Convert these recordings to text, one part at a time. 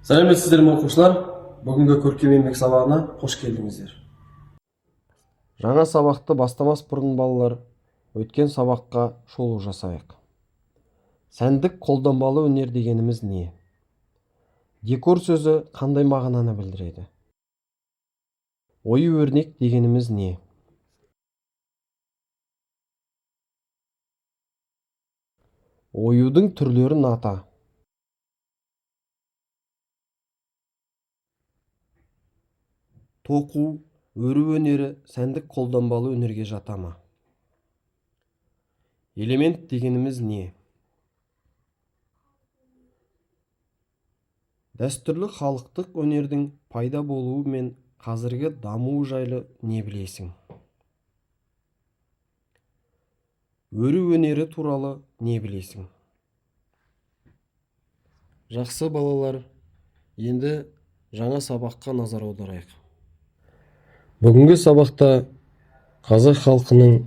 Сәлеметсіздер ме оқушылар? Бүгінгі көркем еңбек сабағына қош келдіңіздер. Жаңа сабақты бастамас бұрын балалар, өткен сабаққа шолу жасайық. Сәндік қолданбалы өнер дегеніміз не? Декор сөзі қандай мағынаны білдіреді? Ою-өрнек дегеніміз не? Оюдың түрлерін ата. Тоқу, өру өнері сәндік қолданбалы өнерге жата ма? Элемент дегеніміз не? Дәстүрлі халықтық өнердің пайда болуы мен қазіргі дамуы жайлы не білесің? Өру өнері туралы не білесің? Жақсы балалар, енді жаңа сабаққа назар аударайық. Бүгінгі сабақта қазақ халқының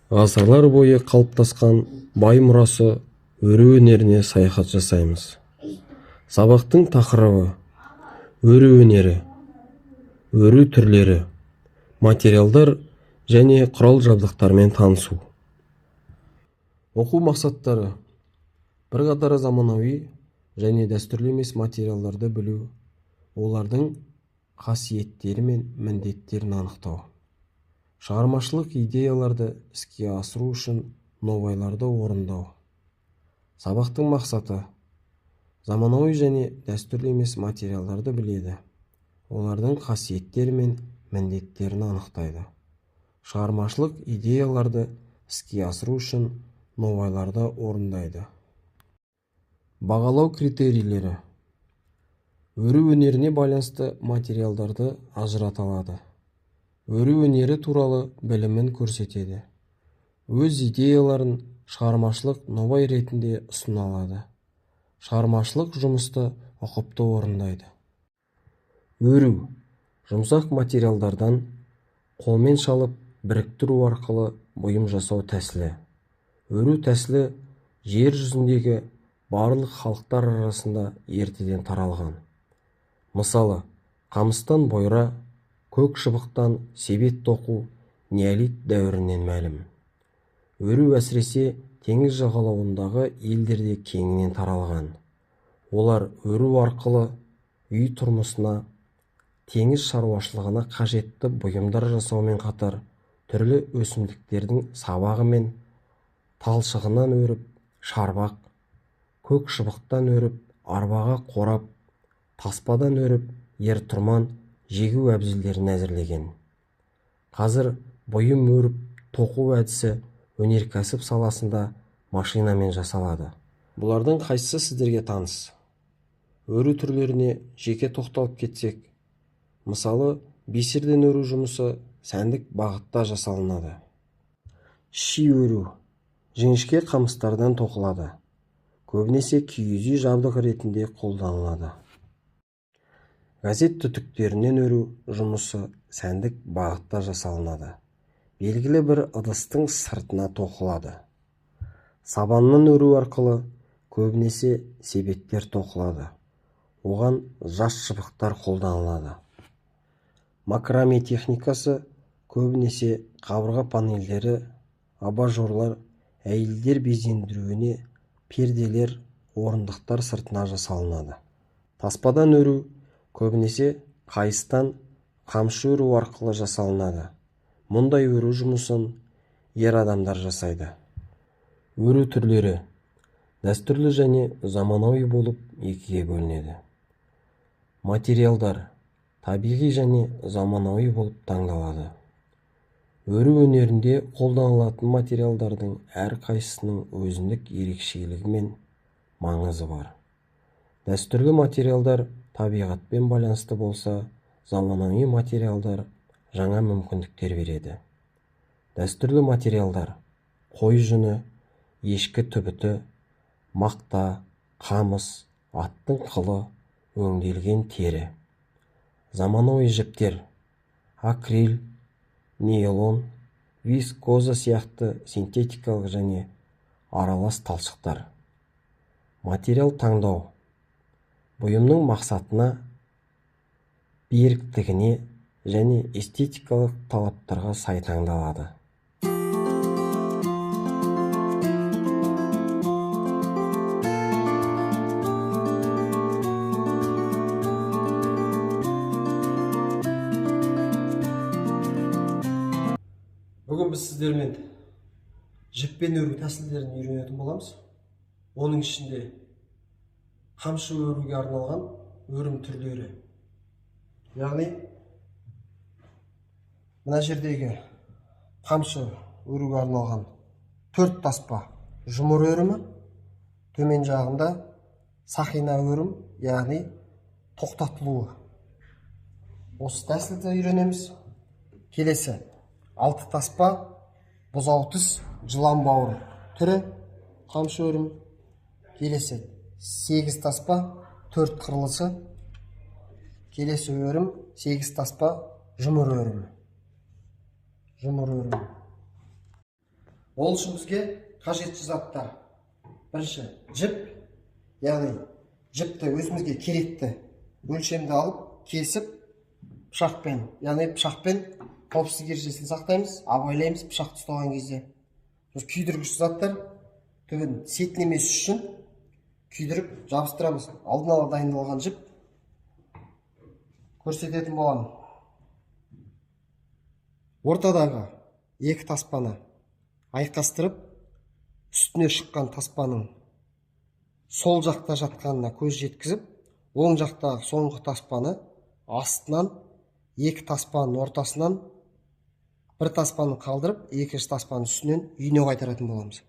ғасырлар бойы қалыптасқан бай мұрасы өру өнеріне саяхат жасаймыз. Сабақтың тақырыбы өру өнері, өру түрлері, материалдар және құрал жабдықтармен танысу. Оқу мақсаттары: бірқатар заманауи және дәстүрлі емес материалдарды білу, олардың қасиеттері мен міндеттерін анықтау. Шығармашылық идеяларды іске асыру үшін нобайларды орындау. Сабақтың мақсаты: заманауи және дәстүрлі емес материалдарды біледі, олардың қасиеттері мен міндеттерін анықтайды. Шығармашылық идеяларды іске асыру үшін нобайларды орындайды. Бағалау критерийлері: өру өнеріне байланысты материалдарды ажырата алады. Өру өнері туралы білімін көрсетеді. Өз идеяларын шығармашылық нобай ретінде ұсына алады. Шығармашылық жұмысты ұқыпты орындайды. Өру жұмсақ материалдардан қолмен шалып біріктіру арқылы бұйым жасау тәсілі. Өру тәсілі жер жүзіндегі барлық халықтар арасында ертеден таралған. Мысалы, қамыстан бойра, көк шыбықтан себет тоқу неолит дәуірінен мәлім. Өру әсіресе теңіз жағалауындағы елдерде кеңінен таралған. Олар өру арқылы үй тұрмысына, теңіз шаруашылығына қажетті бұйымдар жасаумен қатар, түрлі өсімдіктердің сабағы мен талшығынан өріп шарбақ, көк шыбықтан өріп арбаға қорап, таспадан өріп ер-тұрман жегу әбзелдерін әзірлеген. Қазір бұйым өріп тоқу әдісі өнеркәсіп саласында машинамен жасалады. Бұлардың қайсысы сіздерге таныс? Өру түрлеріне жеке тоқталып кетсек, мысалы, бисерден өру жұмысы сәндік бағытта жасалынады. Ши өру жіңішке қамыстардан тоқылады. Көбінесе киіз үй жабдығы ретінде қолданылады. Газет түтіктерінен өру жұмысы сәндік бағытта жасалынады. Белгілі бір ыдыстың сыртына тоқылады. Сабаннан өру арқылы көбінесе себеттер тоқылады. Оған жас шыбықтар қолданылады. Макраме техникасы көбінесе қабырға панельдері, абажурлар, әйелдер безендіруіне перделер, орындықтар сыртына жасалынады. Таспадан өру көбінесе қайыстан қамшы өру арқылы жасалынады. Мұндай өру жұмысын ер адамдар жасайды. Өру түрлері дәстүрлі және заманауи болып екіге бөлінеді. Материалдар табиғи және заманауи болып таңдалады. Өру өнерінде қолданылатын материалдардың әрқайсысының өзіндік ерекшелігі мен маңызы бар. Дәстүрлі материалдар табиғатпен байланысты болса, заманауи материалдар жаңа мүмкіндіктер береді. Дәстүрлі материалдар қой жүні, ешкі түбіті, мақта, қамыс, аттың қылы, өңделген тері. Заманауи жіптер акрил, нейлон, вискоза сияқты синтетикалық және аралас талшықтар. Материал таңдау бұйымның мақсатына, беріктігіне және эстетикалық талаптарға сай таңдалады. Бүгін біз сіздермен жіппен өру тәсілдерін үйренетін боламыз. Оның ішінде қамшы өруге арналған өрім түрлері. Яғни, мына жердегі қамшы өруге арналған 4 таспа жұмыр өрімі, төмен жағында сақина өрім, яғни тоқтатылуы. Осы тәсілді үйренеміз. Келесі 6 таспа бұзау тіс жылан бауыр түрі қамшы өрім. Келесі 8 таспа 4 қырлысы. Келесі өрім 8 таспа жұмыр өрім. Ол үшін бізге қажетті заттар. Бірінші жіп, яғни жіпті өзімізге керекті өлшемді алып, кесіп, пышақпен, яғни пышақпен қауіпсіздік ережесін сақтаймыз, абайлаймыз пышақты ұстаған кезде. Күйдіргіш заттар түбін сетінемес үшін күйдіріп жабыстырамыз. Алдын ала дайындалған жіп көрсететін боламын. Ортадағы 2 таспаны айқастырып, үстіне шыққан таспаның сол жақта жатқанына көз жеткізіп, оң жақтағы соңғы таспаны астынан 2 таспаның ортасынан бір таспаны қалдырып, екінші таспаның үстінен үйіне қайтаратын боламыз.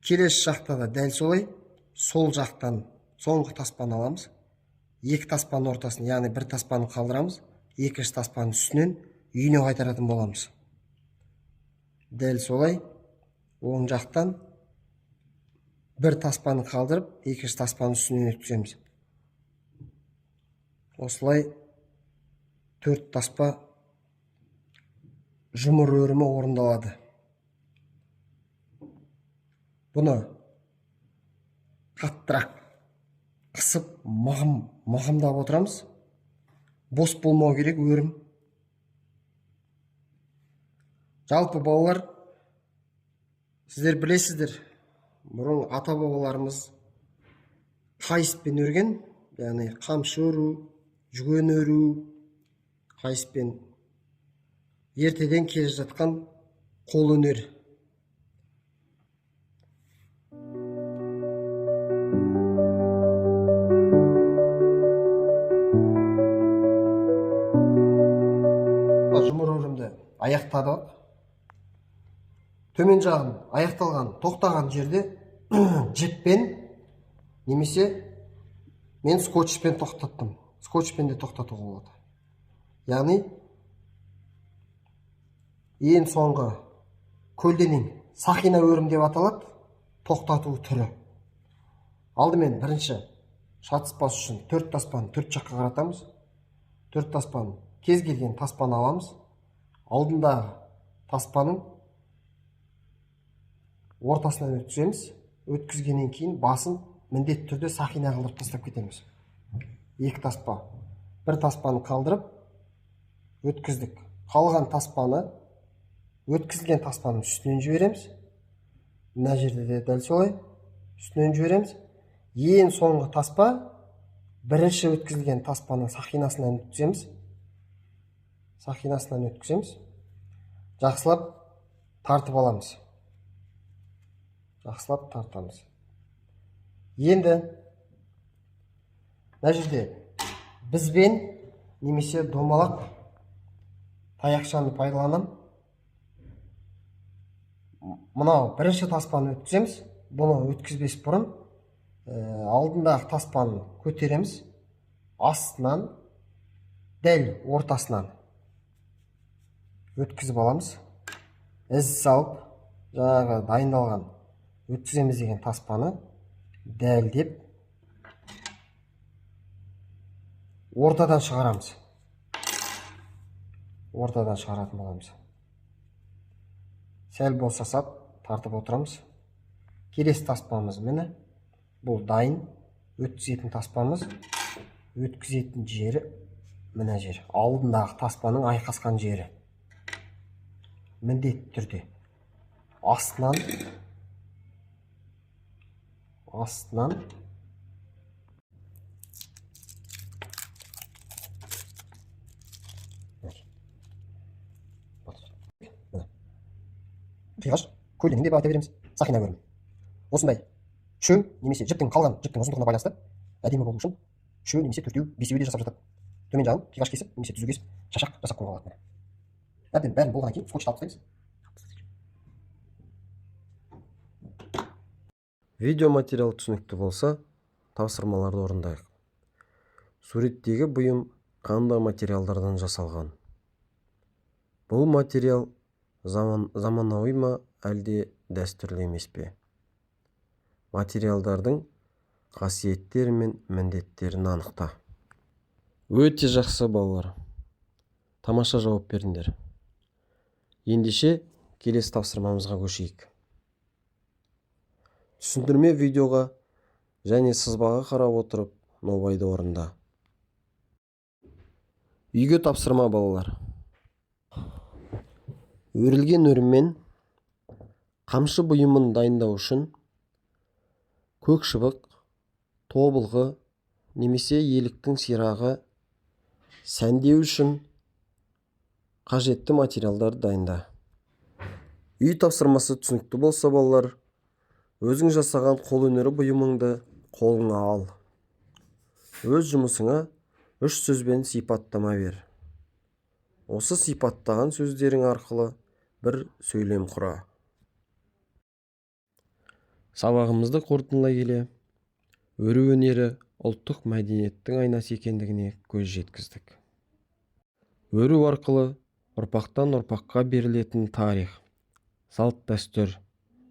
Келесі жақта да дәл солай, сол жақтан соңғы таспаны аламыз, 2 таспаның ортасын, яғни бір таспаны қалдырамыз, екінші таспаның үстінен үйіне қайтаратын боламыз. Дәл солай, оң жақтан бір таспаны қалдырып, екінші таспаның үстінен өткіземіз. Осылай 4 таспа жұмыр өрімі орындалады. Бұны қаттырақ қысып мығымдап отырамыз. Бос болмау керек өрім. Жалпы балалар, сіздер білесіздер, бұрын ата-бабаларымыз қайыспен өрген, яғни қамшы өру, жүген өру, қайыспен ертеден келе жатқан қол өнер. Жұмыр өрімді аяқтадық. Төмен жағын аяқталған, тоқтаған жерде жіппен немесе мен скотчпен тоқтаттым. Скотчпен де тоқтатуға болады. Яғни ең соңғы көлденең сақина өрім деп аталады, тоқтату түрі. Алдымен бірінші шатыспас үшін 4 таспаны 4 жаққа қаратамыз. 4 таспаны кез келген таспаны аламыз. Алдындағы таспаның ортасынан өткіземіз. Өткізгеннен кейін басын міндетті түрде сақина қылдырып тастап кетеміз. 2 таспа, бір таспаны қалдырып өткіздік. Қалған таспаны өткізілген таспаның үстінен жібереміз. Мына жерде де дәл солай үстінен жібереміз. Ең соңғы таспа бірінші өткізілген таспаның сақинасынан өткіземіз. Жақсылап тартып аламыз. Жақсылап тартамыз. Енді мына жерде бізбен немесе домалақ таяқшаны пайдаланам. Мынау бірінші таспаны өткіземіз. Бұны өткізбес бұрын алдындағы таспаны көтереміз. Астынан дәл ортасынан өткізіп аламыз. Із салып, жаңағы дайындалған өткіземіз деген таспаны дәлдеп ортадан шығарамыз. Ортадан шығаратын боламыз. Сәл босасап тартып отырамыз. Келесі таспамыз міне. Бұл дайын. Өткізетін таспамыз, өткізетін жері мына жер. Алдындағы таспаның айқасқан жері. Міндетті түрде астынан қиғаш көлденең деп айта береміз, сақина көрім. Осындай шөң немесе жіптің қалған жіптің ұзындығына байланысты әдемі болу үшін үшеу немесе төртеу, бесеу де жасап жатады. Төмен жағын қиғаш кесіп немесе түзу кесіп шашақ жасап қоюға болады. Әбден бәрін болғаннан кейін скотчты алып тастаймыз. Видео материал түсінікті болса, тапсырмаларды орындайық. Суреттегі бұйым қандай материалдардан жасалған? Бұл материал заманауи ма, әлде дәстүрлі емес пе? Материалдардың қасиеттері мен міндеттерін анықта. Өте жақсы балалар. Тамаша жауап бердіңдер. Ендеше келесі тапсырмамызға көшейік. Түсіндірме видеоға және сызбаға қарап отырып нобайды орында. Үйге тапсырма балалар. Өрілген өріммен қамшы бұйымын дайындау үшін көк шыбық, тобылғы немесе еліктің сирағы сәндеу үшін қажетті материалдар дайында. Үй тапсырмасы түсінікті болса балалар, өзің жасаған қол өнері бұйымыңды қолыңа ал. Өз жұмысыңа 3 сөзбен сипаттама бер. Осы сипаттаған сөздерің арқылы бір сөйлем құра. Сабағымызды қорытындылай келе, өру өнері ұлттық мәдениеттің айнасы екендігіне көз жеткіздік. Өру арқылы ұрпақтан ұрпаққа берілетін тарих, салт дәстүр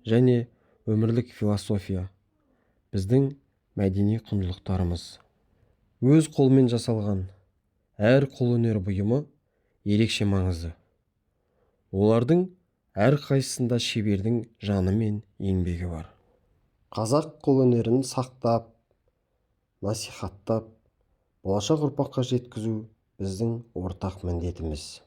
және өмірлік философия біздің мәдени құндылықтарымыз. Өз қолмен жасалған әр қол өнер бұйымы ерекше маңызды. Олардың әр қайсысында шебердің жаны мен еңбегі бар. Қазақ қол өнерін сақтап, насихаттап, болашақ ұрпаққа жеткізу біздің ортақ міндетіміз.